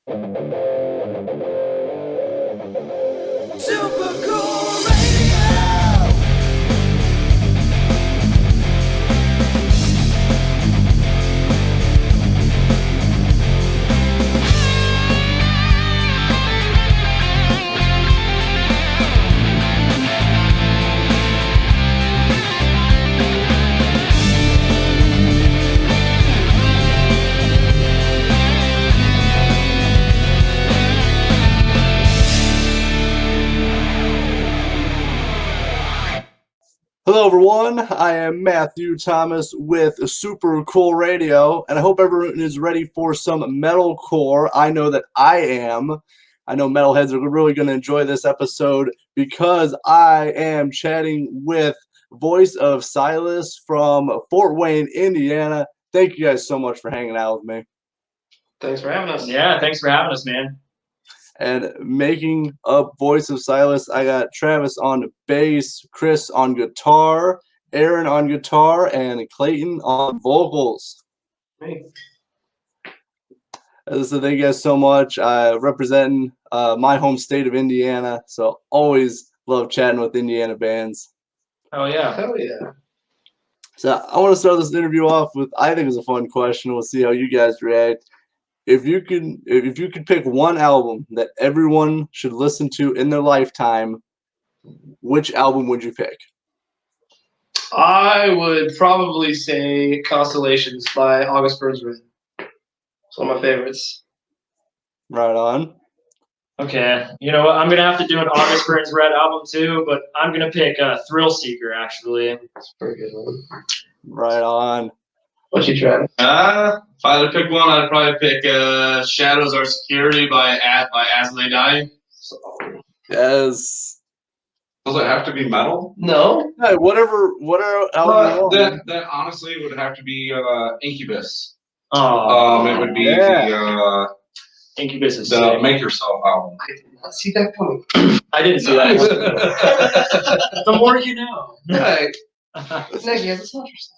Super cool radio. Hello everyone, I am Matthew Thomas with Super Cool Radio, and I hope everyone is ready for some metalcore. I know that I am. I know metalheads are really going to enjoy this episode because I am chatting with Voice of Sylas from Fort Wayne, Indiana. Thank you guys so much for hanging out with me. Thanks for having us. Yeah, thanks for having us, man. And making up Voice of Sylas, I got Travis on bass, Chris on guitar, Aaron on guitar, and Clayton on vocals. Hey. So thank you guys so much. Representing my home state of Indiana, so always love chatting with Indiana bands. Oh yeah. Hell yeah. So I want to start this interview off with, I think it's a fun question. We'll see how you guys react. If you could pick one album that everyone should listen to in their lifetime, which album would you pick? I would probably say Constellations by August Burns Red. It's one of my favorites. Right on. Okay. You know what? I'm gonna have to do an August Burns Red album too, but I'm gonna pick Thrill Seeker actually. It's a pretty good one. Right on. What you trying? If I had to pick one, I'd probably pick "Shadows Are Security" by As They Die. Yes. Does it have to be metal? No. Hey, whatever album you want. That honestly would have to be Incubus. Oh, It would be Incubus is the sick. Make Yourself album. I did not see that coming. I didn't see that. The more you know. Right. Nick, he has a softer side.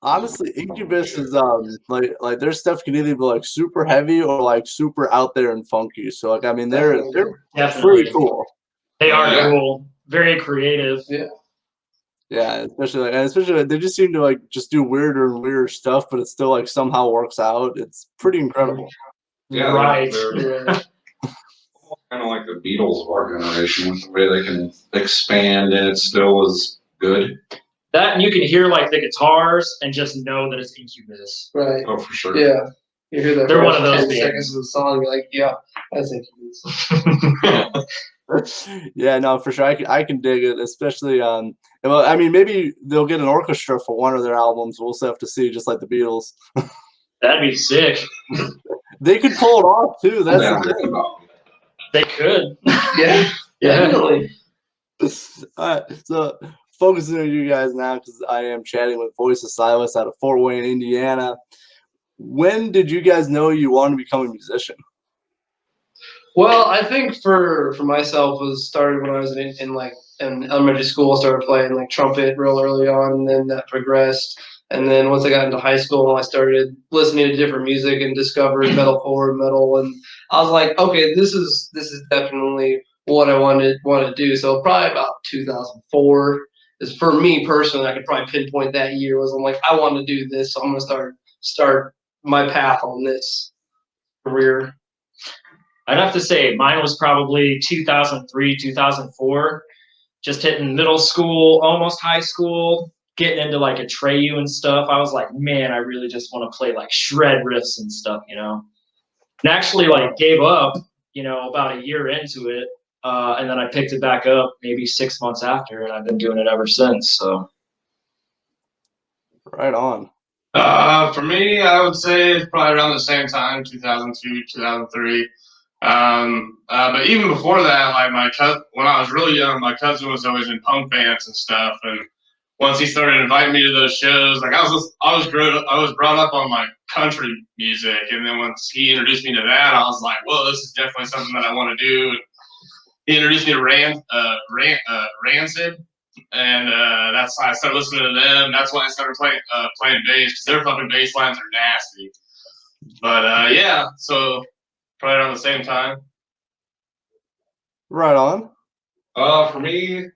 Honestly, Incubus is like their stuff can either be like super heavy or like super out there and funky. So like I mean they're Definitely. pretty cool. They are Yeah. cool. Very creative. Yeah. Yeah, especially they just seem to like just do weirder and weirder stuff, but it still like somehow works out. It's pretty incredible. Yeah, Right. they're kind of like the Beatles of our generation, with the way they can expand and it still is good. That and you can hear like the guitars and just know that it's Incubus. Right. Oh, for sure. Yeah. You hear that They're one first of those 10 bands. seconds of the song, you're like, yeah, that's Incubus. Yeah, no, for sure. I can dig it, especially well, I mean, maybe they'll get an orchestra for one of their albums. We'll have to see, just like the Beatles. That'd be sick. They could pull it off too. That's Yeah. the thing. They could. Yeah. Definitely. All right, so focusing on you guys now because I am chatting with Voice of Sylas out of Fort Wayne, Indiana. When did you guys know you wanted to become a musician? Well, I think for myself was started when I was in elementary school. I started playing like trumpet real early on, and then that progressed. And then once I got into high school, I started listening to different music and discovered metalcore and metal. And I was like, okay, this is definitely what I want to do. So probably about 2004 is for me personally. I could probably pinpoint that year. Was I'm like, I want to do this, so I'm gonna start my path on this career. I'd have to say mine was probably 2003, 2004. Just hitting middle school, almost high school, getting into like Atreyu and stuff. I was like, man, I really just want to play like shred riffs and stuff, you know. And actually like gave up, you know, about a year into it. And then I picked it back up maybe 6 months after, and I've been doing it ever since. So Right on. For me, I would say it's probably around the same time, 2002, 2003. But even before that, like when I was really young, my cousin was always in punk bands and stuff. And once he started inviting me to those shows, like I was brought up on like country music, and then once he introduced me to that, I was like, well, this is definitely something that I want to do. And he introduced me to Rancid. And that's why I started listening to them. That's why I started playing bass, because their fucking bass lines are nasty. But yeah, so probably around the same time. Right on. For me,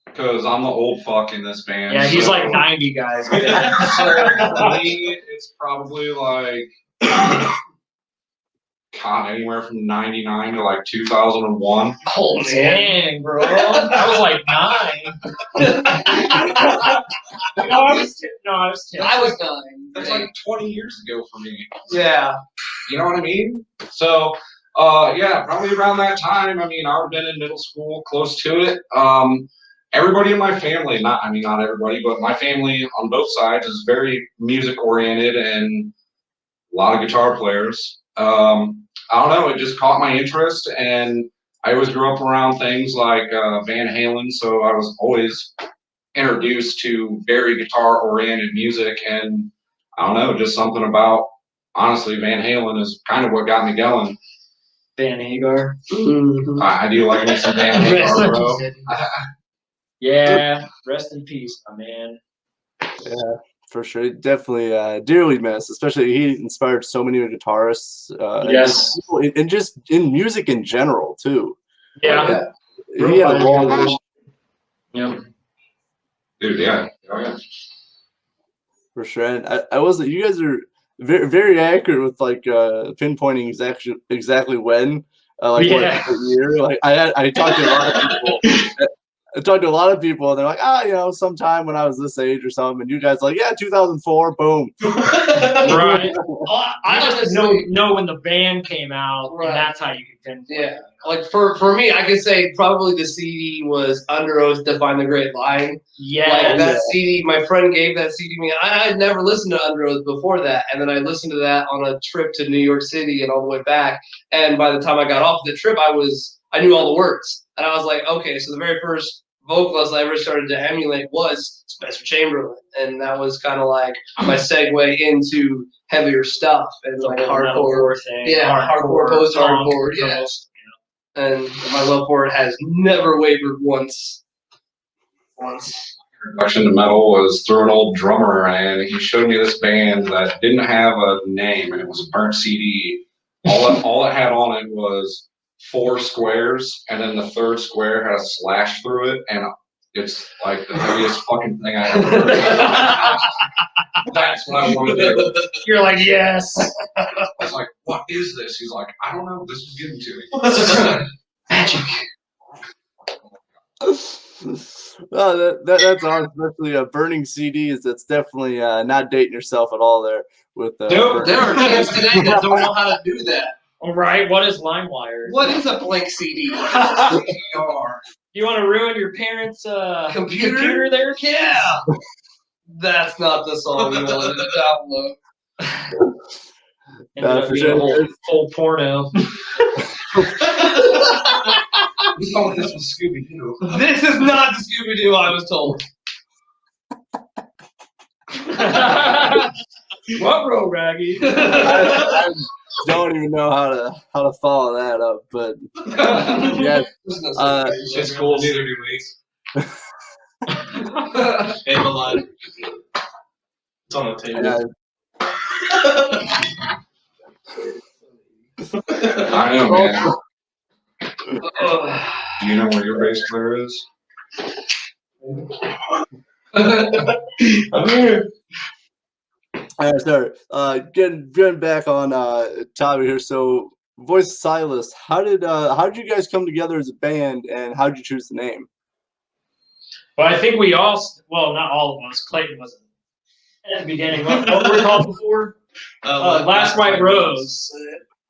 because I'm the old fuck in this band. Yeah, he's so- like 90 guys. So for me, it's probably like anywhere from 99 to like 2001. Oh, man. Dang, bro. I was like 9. No, I was 10. No, I was 10. I was 9. That's like 20 years ago for me. Yeah. You know what I mean? So, yeah, probably around that time. I mean, I would have been in middle school, close to it. Everybody in my family, not everybody, but my family on both sides is very music oriented and a lot of guitar players. I don't know, it just caught my interest, and I always grew up around things like Van Halen, so I was always introduced to very guitar oriented music, and I don't know, just something about, honestly, Van Halen is kind of what got me going. Van Hagar. Mhm. I do like me some Van Hagar, bro. Yeah, rest in peace, my man. Yeah, for sure. Definitely dearly missed. Especially he inspired so many guitarists. Yes. And just in music in general too. Yeah. He had a long vision Yep. Dude, yeah. Oh, yeah. for sure. And I wasn't. You guys are very very accurate with like pinpointing exactly when. Like Yeah. what year? Like I talked to a lot of people. I talked to a lot of people, and they're like, you know, sometime when I was this age or something. And you guys like, yeah, 2004, boom. Right. I I just honestly, know when the band came out, Right. and that's how you can pinpoint. yeah, like for me, I could say probably the CD was Under Oath to Find the Great Line. Yeah. Like that CD, my friend gave that CD to me. I had never listened to Under Oath before that, and then I listened to that on a trip to New York City and all the way back. And by the time I got off the trip, I knew all the words, and I was like, okay, so the very first vocalist I ever started to emulate was Spencer Chamberlain, and that was kind of like my segue into heavier stuff and like hardcore. thing. Yeah, hardcore, post-hardcore, yeah. And my love for it has never wavered once. Introduction to metal was through an old drummer, and he showed me this band that didn't have a name, and it was a burnt CD. All it had on it was 4 squares, and then the third square had a slash through it, and it's like the heaviest fucking thing I ever heard. That's what I want to do. You're like, yes. I was like, what is this? He's like, I don't know. This was given to me. Magic. Well, that's awesome. Especially burning CDs. That's definitely not dating yourself at all there. With Nope, there are kids today that don't know how to do that. All right. What is LimeWire? What is a blank CD? You want to ruin your parents' Computer? there, kid? Yeah. That's not the song you wanted to download. Ended up for being sure. a whole porno. We thought this was Scooby-Doo. This is not the Scooby-Doo I was told. What, bro, Raggy? I don't even know how to follow that up, but yeah, It's cool. Neither do we. Hey, Milan. It's on the table. I know, man. Do you know where your bass player is? I'm here. All right, sorry. Getting back on topic here. So, Voice of Sylas, how did you guys come together as a band, and how did you choose the name? Well, I think we all, well, not all of us. Clayton wasn't at the beginning. What were we called before? Last White Rose.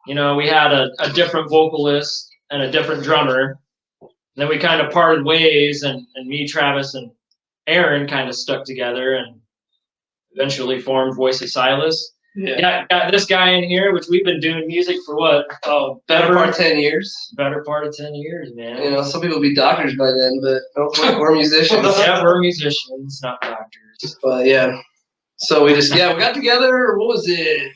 You know, we had a different vocalist and a different drummer. And then we kind of parted ways, and me, Travis, and Aaron kind of stuck together and eventually formed Voice of Sylas. Yeah. Got this guy in here, which we've been doing music for what? Oh, Better part of 10 years. Better part of 10 years, man. You know, some people be doctors by then, but we're musicians. Yeah, we're musicians, not doctors. But yeah. So we got together, what was it?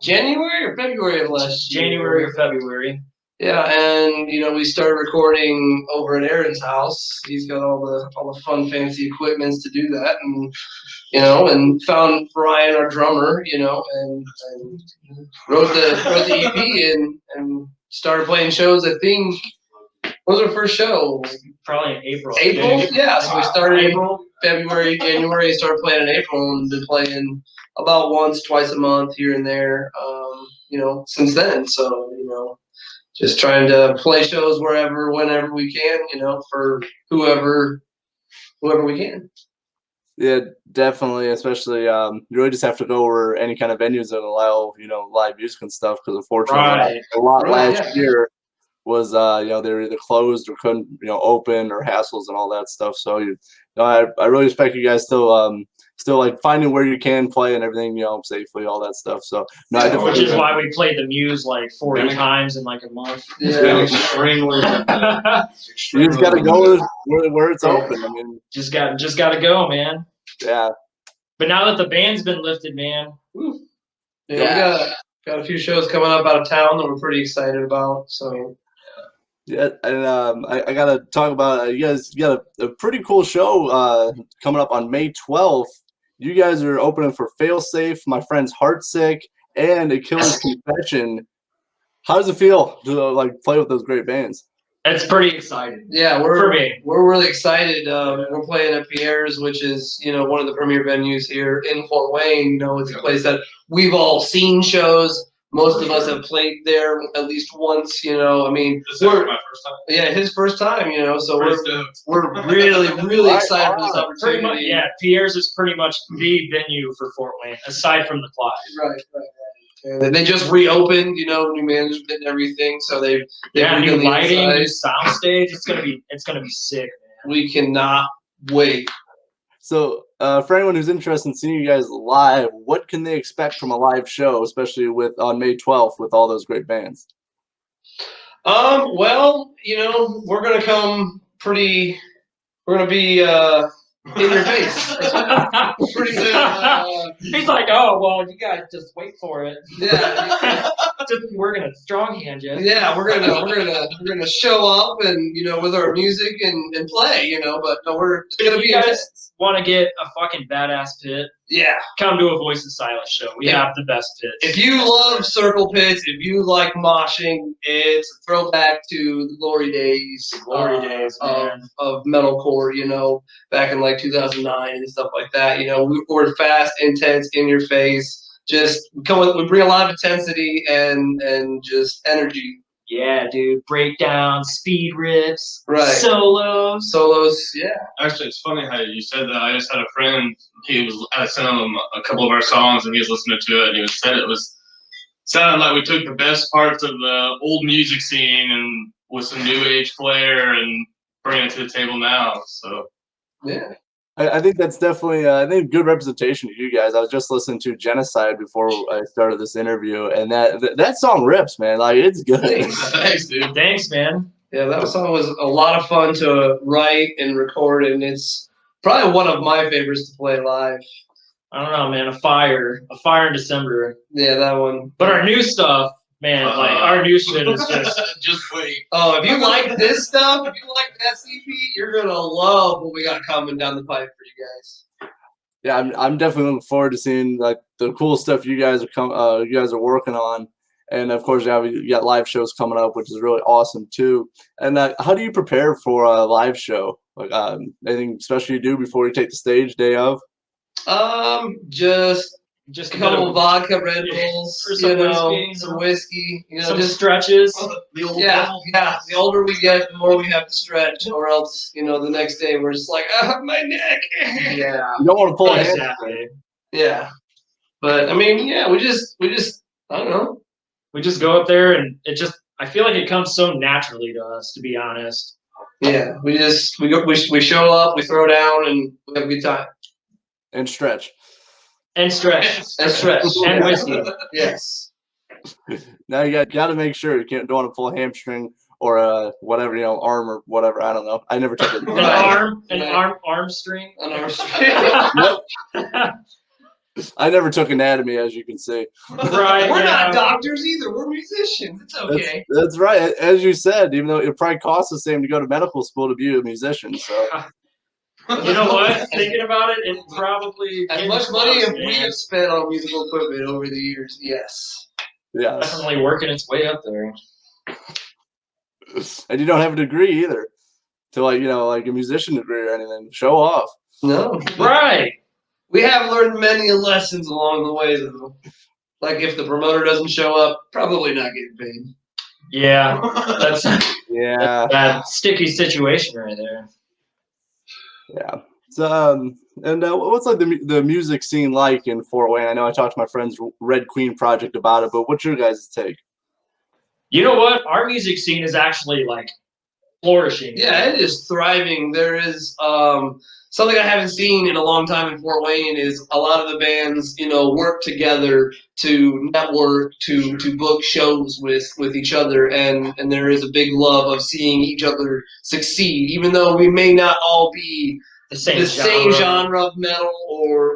January or February of last year? January or February. Yeah, and we started recording over at Aaron's house. He's got all the fun, fancy equipments to do that, and found Brian, our drummer, and wrote the EP and started playing shows. I think what was our first show? Probably in April. April, yeah. So we started April. in February, January. Started playing in April and been playing about once, twice a month here and there. Since then. So just trying to play shows wherever, whenever we can. For whoever we can. Yeah, definitely. Especially, you really just have to go where any kind of venues that allow live music and stuff. Because unfortunately, a lot last year was they were either closed or couldn't open, or hassles and all that stuff. So I really respect you guys still like finding where you can play and everything safely, all that stuff. So which is why we played the Muse like 40 times in like a month. Yeah, extremely. You just gotta go where it's open. I mean, just gotta go, man. Yeah. But now that the ban's been lifted, man. We got a few shows coming up out of town that we're pretty excited about. So. Yeah, and I gotta talk about you guys got a pretty cool show coming up on May 12th. You guys are opening for Failsafe, my friends Heartsick, and A Killer's Confession. How does it feel to play with those great bands? It's pretty exciting. Yeah, for me. We're really excited. We're playing at Pierre's, which is one of the premier venues here in Fort Wayne. It's a place that we've all seen shows. Most of us have played there at least once. I mean, This is my first time. Yeah, his first time. So we're really really excited for this opportunity. Pretty much, yeah. Pierre's is pretty much the venue for Fort Wayne, aside from the Clyde. Right. And they just reopened, new management and everything. So they new lighting, new sound stage. It's gonna be sick, man. We cannot wait. So, for anyone who's interested in seeing you guys live, what can they expect from a live show, especially on May 12th with all those great bands? Well, we're gonna come pretty. We're gonna be in your face. Pretty good. He's like, oh well, you guys just wait for it. Yeah. We're gonna strong hand you. Yeah, we're gonna show up and with our music and play. But no, it's gonna be. You guys want to get a fucking badass pit? Yeah. Come to a Voice of Sylas show. We have the best pits. If you love circle pits, if you like moshing, it's a throwback to the glory days. Of metalcore. Back in like 2009 and stuff like that. We're fast, intense, in your face. Just we bring a lot of intensity and just energy. Yeah, dude. Breakdowns, speed riffs, right? Solos. Yeah. Actually, it's funny how you said that. I just had a friend. I sent him a couple of our songs, and he was listening to it, and he said it sounded like we took the best parts of the old music scene and with some new age flair and bring it to the table now. So. Yeah. I think that's definitely good representation of you guys. I was just listening to Genocide before I started this interview, and that song rips, man. It's good. Thanks, dude. Thanks, man. Yeah, that song was a lot of fun to write and record, and it's probably one of my favorites to play live. I don't know, man. A fire in December. Yeah, that one. But our new stuff, man, our new shit is just wait. Oh, if you like this stuff, if you like that CP, you're gonna love what we got coming down the pipe for you guys. Yeah, I'm definitely looking forward to seeing the cool stuff you guys are working on, and of course you got live shows coming up, which is really awesome too. And how do you prepare for a live show? Anything special you do before you take the stage day of? Just a couple of vodka, Red Bulls, some whiskey, some stretches. The older we get, the more we have to stretch, or else, the next day we're just like, my neck. Yeah. You don't want to pull it. Exactly. Yeah. But I mean, we just I don't know. We just go up there and I feel like it comes so naturally to us, to be honest. Yeah. We show up, we throw down, and we have a good time. And stretch. And stretch. And whiskey. Yes. Now you got to make sure you don't want to pull a hamstring or whatever, arm or whatever. I don't know. I never took it. An arm string. An arm string. I never took anatomy, as you can see. Right, We're yeah. not doctors either. We're musicians. It's okay. That's right. As you said, even though it probably costs the same to go to medical school to be a musician. So You know what? Thinking about it, it probably As getting much money close, as we man. have spent on musical equipment over the years, yes. yeah, Definitely working its way up there. and you don't have a degree either, to like a musician degree or anything. Show off. No. Right. We have learned many lessons along the way, though. Like if the promoter doesn't show up, probably not getting paid. Yeah. That's Yeah, that sticky situation right there. yeah. So, and what's like the music scene like in Fort Wayne? I know I talked to my friend's Red Queen project about it, but what's your guys' take? You know what? Our music scene is actually like flourishing. Yeah, it is thriving. There is something I haven't seen in a long time in Fort Wayne is a lot of the bands, work together to network, to book shows with each other, and there is a big love of seeing each other succeed, even though we may not all be the same genre of metal or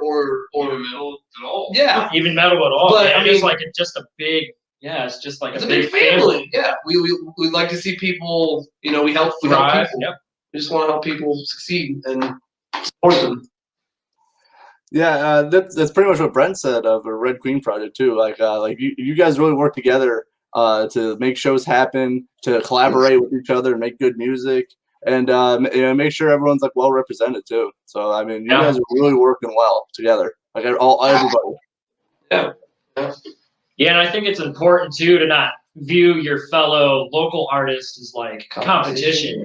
metal at all. yeah. even metal at all. But, man. I It's mean- like just a big. Yeah, it's just like It's a a big family. Yeah, we like to see people. We help. We help Thrive. people. Yep. We just want to help people succeed and support them. Yeah, that's pretty much what Brent said of a Red Queen project too. Like you guys really work together to make shows happen, to collaborate with each other, and make good music, and make sure everyone's like well represented too. So I mean, you guys are really working well together, like everybody. Yeah. Yeah, and I think it's important too to not view your fellow local artists as like competition.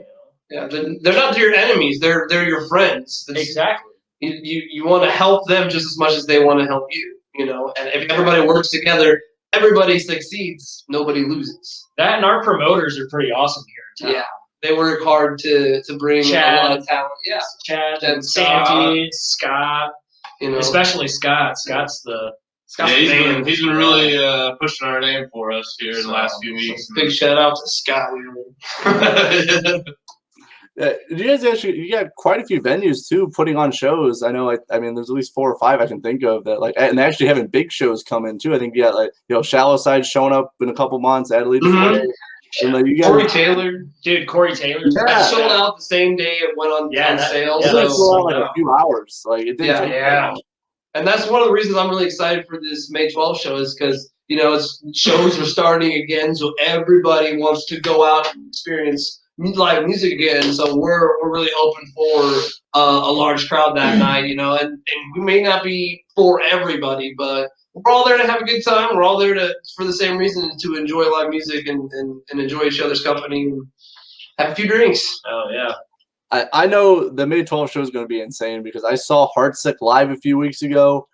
Yeah, they're not your enemies. They're your friends. Exactly. You want to help them just as much as they want to help you. And if everybody works together, everybody succeeds. Nobody loses. That and our promoters are pretty awesome here in town. Yeah, they work hard to bring Chad. a lot of talent. Yeah, Chad And and Sandy, Scott, especially Scott. Scott's the Yeah, he's been really pushing our name for us here in the last few weeks. Big shout out to Scott. You guys you got quite a few venues too putting on shows. I know, I mean, there's at least 4 or 5 I can think of that and actually having big shows come in too. I think you got Shallow Side showing up in a couple months, Adelaide. And you guys, Corey Taylor. Dude, Corey Taylor. That sold out the same day it went on sale. It So sold out like a few hours. Like it didn't take yeah. And that's one of the reasons I'm really excited for this May 12th show is because, shows are starting again. So everybody wants to go out and experience live music again. So we're really hoping for a large crowd that night, and we may not be for everybody, but we're all there to have a good time. We're all there for the same reason, to enjoy live music and enjoy each other's company and have a few drinks. Oh, yeah. I know the May 12th show is going to be insane because I saw Heartsick live a few weeks ago.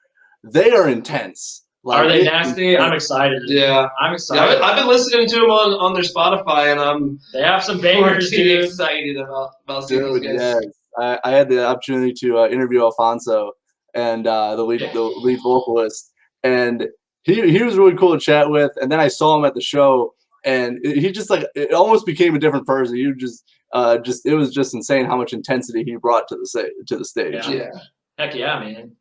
They are intense. Are they nasty? I'm excited. Yeah, I'm excited. I've been listening to them on their Spotify, and They have some bangers, pretty dude. excited about seeing those guys. Yes. I had the opportunity to interview Alfonso and the lead vocalist, and he was really cool to chat with. And then I saw him at the show, and he just it almost became a different person. He just it was just insane how much intensity he brought to the stage. Yeah. Heck yeah, man.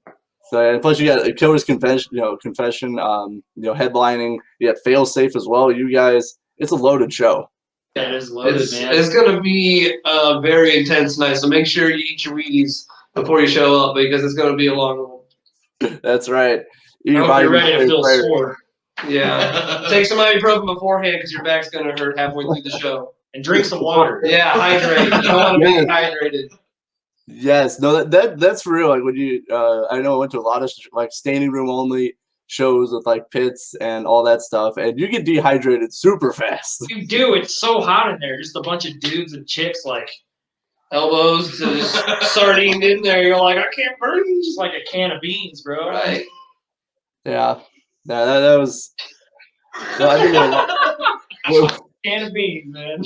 So and plus you got Killer's Confession, headlining. You got Failsafe as well. You guys, it's a loaded show. It is loaded, man. It's going to be a very intense night, so make sure you eat your Wheaties before you show up because it's going to be a long one. That's right. I hope you're ready to feel sore. Yeah. Take some ibuprofen beforehand because your back's going to hurt halfway through the show. And drink some water. Yeah, hydrate. You don't want to be hydrated. Yes, no, that's real. Like when you, I know I went to a lot of standing room only shows with pits and all that stuff, and you get dehydrated super fast. You do. It's so hot in there. Just a bunch of dudes and chicks elbows to just sardined in there. You're like, I can't breathe. Just like a can of beans, bro. Right. Yeah. That was. No, I think can of beans, man.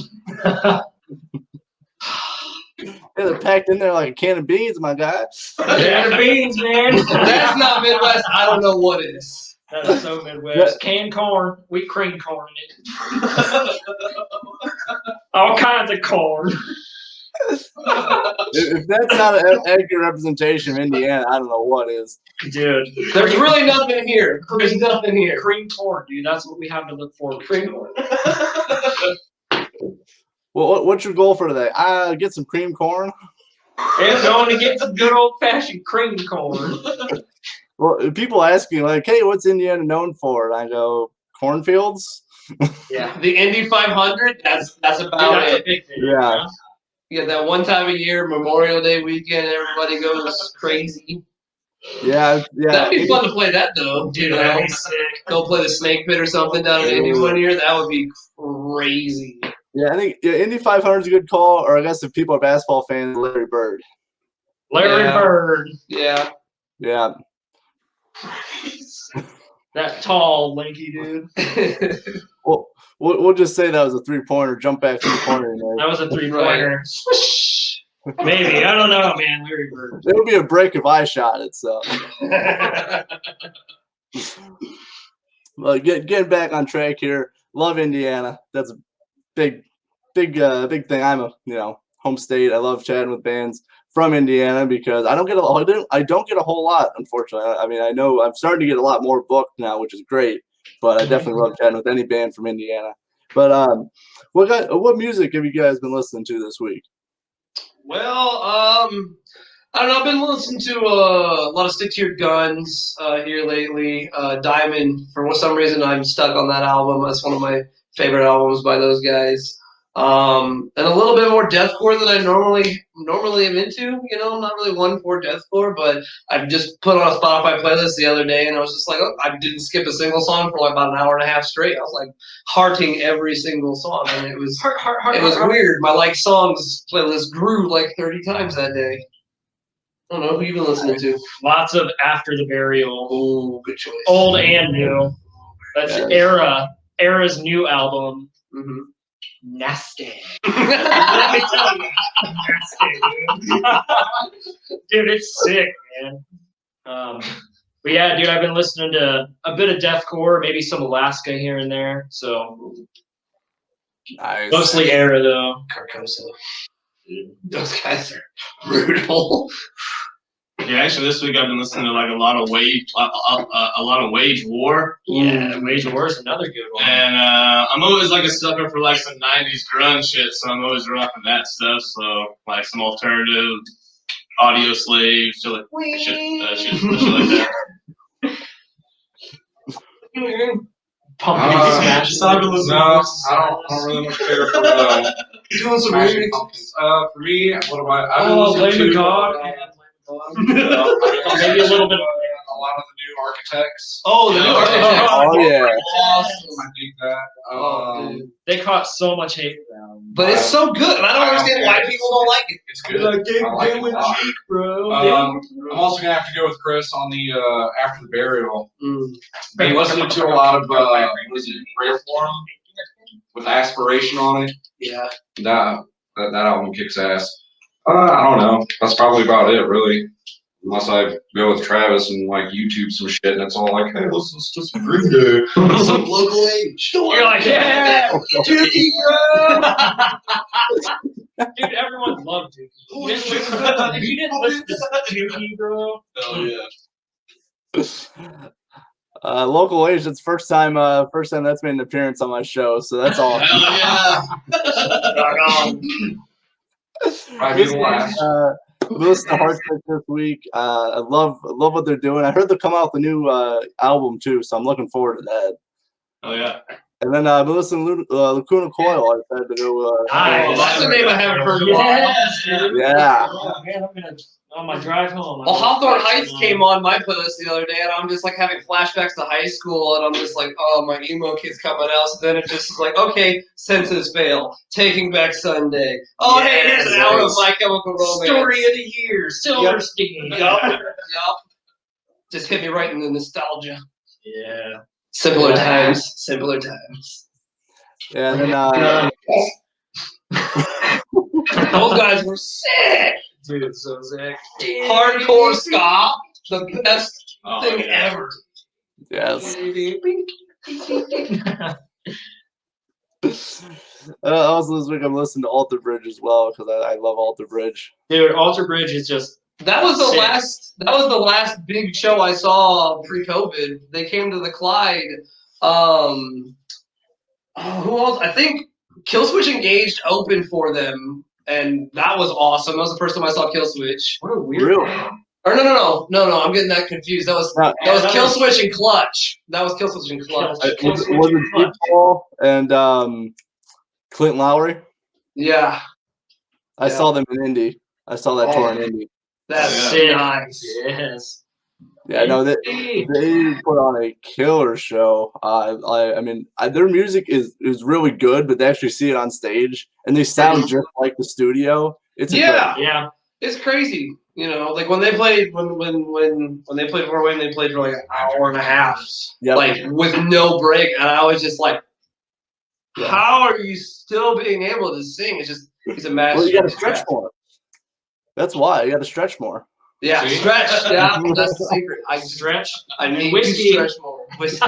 Yeah, they're packed in there like a can of beans, my guy. Can of beans, man. That's not Midwest. I don't know what is. That is so Midwest. Canned corn, wheat cream corn in it. All kinds of corn. If that's not an accurate representation of Indiana, I don't know what is. Dude, There's really nothing here. There's nothing here. cream corn, dude. That's what we have to look forward to. Cream corn. Well, what's your goal for today? Get some cream corn. And going to get some good old fashioned cream corn. Well, people ask me like, "Hey, what's Indiana known for?" And I go, "Cornfields." Yeah. The Indy 500. That's about Dude, that's a it. big thing. Yeah. Yeah, that one time a year, Memorial Day weekend, everybody goes crazy. Yeah. That'd be fun to play that though. Dude, You that'd know, be sick. go play the snake pit or something down in Indy one year. That would be crazy. Yeah, I think Indy 500 is a good call, or I guess if people are basketball fans, Larry Bird. Larry Yeah. Bird. Yeah. Yeah. That tall, lanky dude. Well, we'll just say that was a 3-pointer, jump back 3-pointer. That was a 3-pointer. Maybe. I don't know, man. Larry Bird. It would be a break if I shot it. So, well, getting back on track here. Love Indiana. That's a big thing. I'm a home state. I love chatting with bands from Indiana because I don't get a whole lot, unfortunately. I mean, I know I'm starting to get a lot more booked now, which is great. But I definitely love chatting with any band from Indiana. But what music have you guys been listening to this week? Well, I don't know. I've been listening to a lot of Stick to Your Guns here lately. Diamond, for some reason, I'm stuck on that album. That's one of my favorite albums by those guys. And a little bit more deathcore than I normally am into. You know, I'm not really one for deathcore, but I just put on a Spotify playlist the other day, and I was just like, oh, I didn't skip a single song for like about an hour and a half straight. I was like hearting every single song, and it was weird. My songs playlist grew like 30 times that day. I don't know who you've been listening to. Lots of After the Burial. Oh, good choice. Old and new. That's Era's new album. Mm-hmm. Nasty. Let me tell you. Nasty, dude. Dude, it's sick, man. But yeah, dude, I've been listening to a bit of deathcore, maybe some Alaska here and there. So Nice. mostly Era though. Carcosa. Those guys are brutal. Yeah, actually, this week I've been listening to like a lot of Wage War. Yeah, Wage War is another good one. And I'm always like a sucker for like some '90s grunge shit, so I'm always rocking that stuff. So like some alternative, Audio Slave, shit like that. Pump Smash. No, I don't really much care for Doing some Smashing remix. Pumpkins. For me, what am I? I've been Oh, listening Blame to God. maybe Maybe a little bit. A lot of the new Architects. Oh, the new Architects. Oh yeah. Awesome. I dig that. Oh, dude. They caught so much hate around. But it's so good, and I don't understand why people don't like it. It's good. I like it a lot. bro. I'm also gonna have to go with Chris on the After the Burial. Been listening to a lot of what is it, Reform with Aspiration on it. Yeah. That album kicks ass. I don't know. That's probably about it, really. Unless I go with Travis and like YouTube some shit, and it's all like, hey, listen to some Green Day, some local age. You're like, yeah, Dookie, dude. Everyone loved Dookie. If you didn't listen to Dookie, bro. Hell yeah. Local age. That's first time that's made an appearance on my show. So that's all. Hell yeah. Probably the last. Listen to Heartsick this week. I love what they're doing. I heard they're coming out with a new album too, so I'm looking forward to that. Oh yeah. And then I've been listening to Lacuna Coil. I decided to go. Nice. That's a name I haven't heard in a while. Yes, dude. Yeah. Oh, man, I'm gonna on my drive home. Well, Hawthorne Heights came on my playlist the other day, and I'm just like having flashbacks to high school, and I'm just like, oh, my emo kid's coming out. So then it just is like, okay, Senses Fail, Taking Back Sunday. Oh, hey, here's an hour of My Chemical Romance. Story of the year, Silverstein. Yup. Just hit me right in the nostalgia. Yeah. Simpler times. Yeah, and then Those guys were sick. Dude, so sick. Hardcore ska, the best thing ever. yes. Also, this week I'm listening to Alter Bridge as well because I love Alter Bridge. Dude, Alter Bridge is just That was the sick. last big show I saw pre-COVID. They came to the Clyde. Who else? I think Killswitch Engaged opened for them, and that was awesome. That was the first time I saw Killswitch. What a weird Really? name. Or no, I'm getting that confused. That was Killswitch and Clutch. That was Killswitch and Clutch. Was it Deep Paul and Clint Lowry? Yeah, I saw them in Indy. I saw that tour in Indy. that's Sick. nice. Yes. Yeah, no, they put on a killer show. I mean, their music is really good, but they actually see it on stage, and they sound just like the studio. It's incredible. Yeah. It's crazy. You know, like when they played when they played Fort Wayne, they played for like an hour and a half, Yep. like with no break, and I was just like, Yeah. how are you still being able to sing? It's a master. Well, you got to stretch more. That's why you got to stretch more. Yeah, See? stretch. Yeah, that's the secret. I Stretch. I need Whiskey. to stretch more. Whiskey.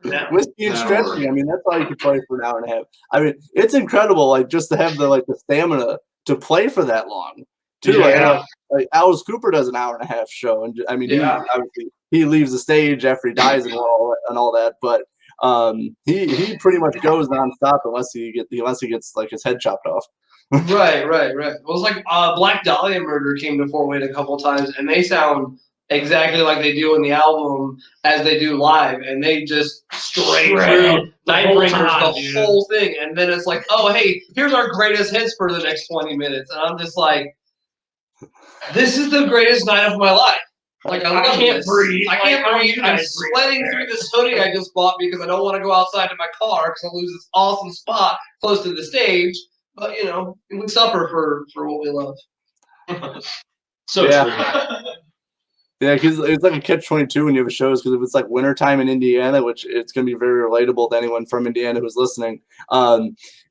Yeah. Whiskey and That'll stretching. work. I mean, that's all you can play for an hour and a half. I mean, it's incredible, like just to have the stamina to play for that long. Too. Yeah. Like Alice Cooper does an hour and a half show, and I mean, Yeah. he leaves the stage after he dies and all that, but he pretty much goes nonstop unless he gets like his head chopped off. Right. Well, it's like Black Dahlia Murder came to Fort Wayne a couple times, and they sound exactly like they do in the album as they do live, and they just straight through Nightbringers the whole thing, and then it's like, oh hey, here's our greatest hits for the next 20 minutes, and I'm just like, this is the greatest night of my life. Like I can't breathe. I can't breathe. I'm sweating through this hoodie I just bought because I don't want to go outside to my car because I'll lose this awesome spot close to the stage. But you know, we suffer for what we love. So Yeah. true. Yeah, because it's like a catch-22 when you have shows. Because if it's like wintertime in Indiana, which it's going to be very relatable to anyone from Indiana who's listening,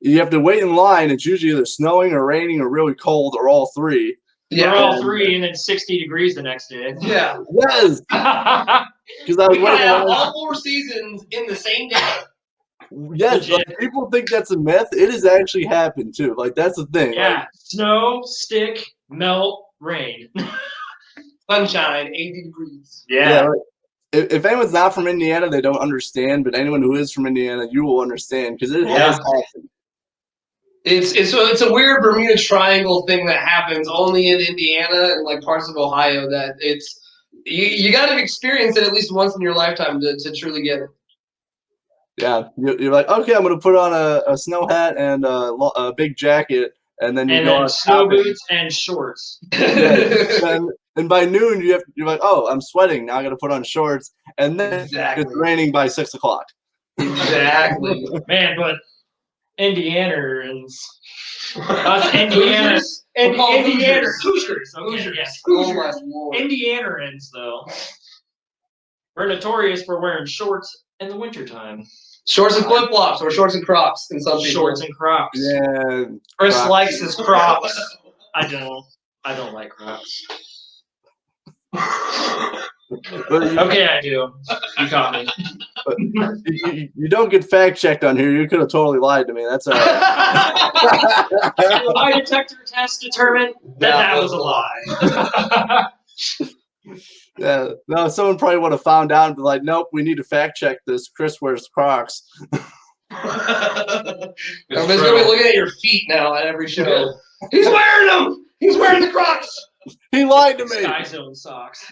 you have to wait in line. It's usually either snowing or raining or really cold or all three. Yeah, We're all three, and then 60 degrees the next day. Yeah, Yes, because I was we can waiting. have all 4 seasons in the same day. Yes, like, people think that's a myth. It has actually happened too. Like that's the thing. Yeah, Like, snow, stick, melt, rain. Sunshine, 80 degrees. yeah. Like, if anyone's not from Indiana, they don't understand. But anyone who is from Indiana, you will understand because it has happened. It's a weird Bermuda Triangle thing that happens only in Indiana and like parts of Ohio. That it's you got to experience it at least once in your lifetime to truly get it. Yeah, you're like, okay, I'm gonna put on a snow hat and a big jacket, and then you And go then on snow shopping. boots and shorts. And by noon, you're like, oh, I'm sweating. Now I got to put on shorts, and then Exactly. it's raining by 6 o'clock. Exactly. Man, but Indianans. Us Indianans. We're called Indianers. Hoosiers. Hoosiers. Okay, Hoosiers. yes. Oh my lord. Indianans, though. We're notorious for wearing shorts in the wintertime. Shorts and flip flops, or shorts and Crocs, in some people. Shorts and Crocs. Yeah, Chris Crocs. likes his Crocs. I don't like Crocs. But Okay, I do. You caught me. you don't get fact checked on here. You could have totally lied to me. That's all right. The lie detector test determined that was a lie. Yeah, no, someone probably would have found out and be like, nope, we need to fact check this. Chris wears Crocs. Everybody's gonna be looking at your feet now at every show. He's wearing them. He's wearing the Crocs. He lied to me. Sky Zone socks.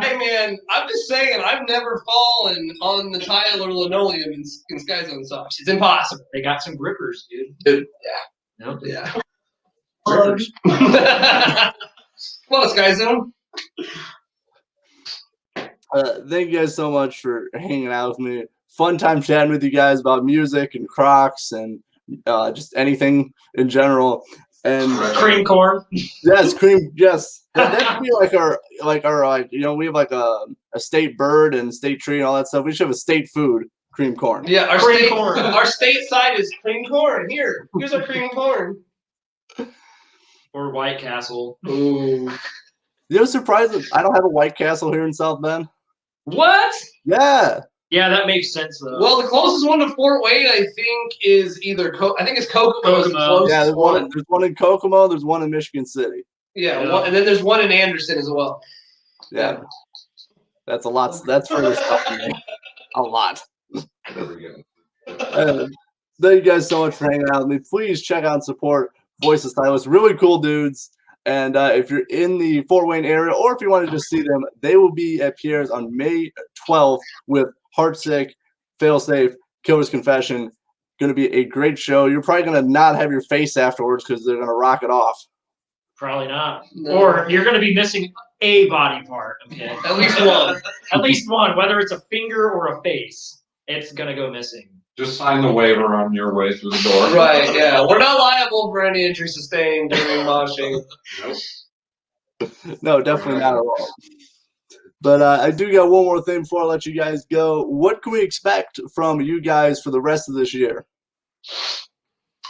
Hey man, I'm just saying, I've never fallen on the tile or linoleum in Sky Zone socks. It's impossible. They got some grippers, dude. Dude, No? yeah. Grippers. Come on, Sky Zone. Thank you guys so much for hanging out with me. Fun time chatting with you guys about music and Crocs and just anything in general. And Cream corn. yes, cream. Yes, that should be like our we have like a state bird and state tree and all that stuff. We should have a state food, cream corn. Yeah, our Cream state corn. Our state side is cream corn. Here's our cream corn. Or White Castle. Ooh. You know, surprised that I don't have a White Castle here in South Bend. What? Yeah, Yeah, that makes sense though. Well, the closest one to Fort Wayne, I think, is either I think it's Kokomo. Is the Kokomo. closest Yeah, one. there's one in Kokomo. There's one in Michigan City. Yeah, Yeah. and then there's one in Anderson as well. Yeah, that's a lot. That's further stuff for me. A lot. There we go. Thank you guys so much for hanging out with me. Please check out and support Voice of Sylas. Really cool dudes. And if you're in the Fort Wayne area, or if you want to just see them, they will be at Pierre's on May 12th with Heartsick, Failsafe, Killer's Confession. Going to be a great show. You're probably going to not have your face afterwards because they're going to rock it off. Probably not. No. Or you're going to be missing a body part. Okay. At least one. At least one, whether it's a finger or a face, it's going to go missing. Just sign the waiver on your way through the door. Right, yeah. We're not liable for any injury sustained during moshing. No, definitely not at all. But I do got one more thing before I let you guys go. What can we expect from you guys for the rest of this year?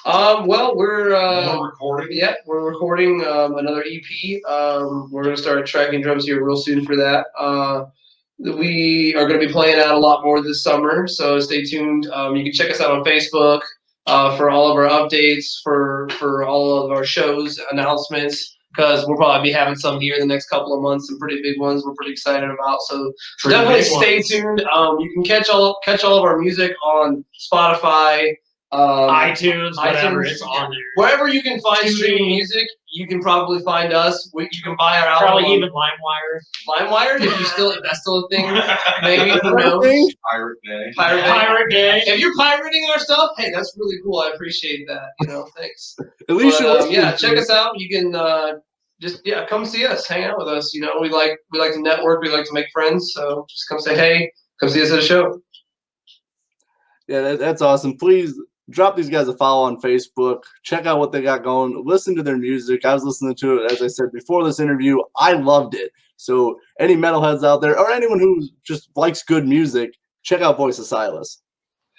Well, we're recording. yeah, we're recording another EP. We're gonna start tracking drums here real soon for that. We are going to be playing out a lot more this summer, so stay tuned. You can check us out on Facebook for all of our updates, for all of our shows, announcements, because we'll probably be having some here in the next couple of months, some pretty big ones we're pretty excited about. So definitely stay tuned. You can catch all of our music on Spotify, iTunes, whatever, iTunes, it's on there. wherever you can find streaming music, you can probably find us. You can buy our album. Probably even LimeWire. LimeWire, if that's still a thing, maybe. Who knows? Pirate Day. Pirate Day. If you're pirating our stuff, hey, that's really cool. I appreciate that. Thanks. At least Yeah, check us out. You can just come see us, hang out with us. We like to network. We like to make friends. So just come say hey. Come see us at a show. Yeah, that's awesome. Please drop these guys a follow on Facebook. Check out what they got going. Listen to their music. I was listening to it, as I said before this interview. I loved it. So any metalheads out there, or anyone who just likes good music, check out Voice of Sylas.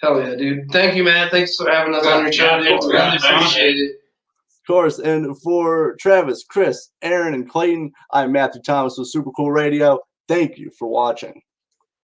Hell yeah, dude. Thank you, man. Thanks for having us on your show, dude. We really appreciate it. Of course. And for Travis, Chris, Aaron, and Clayton, I'm Matthew Thomas with Super Cool Radio. Thank you for watching.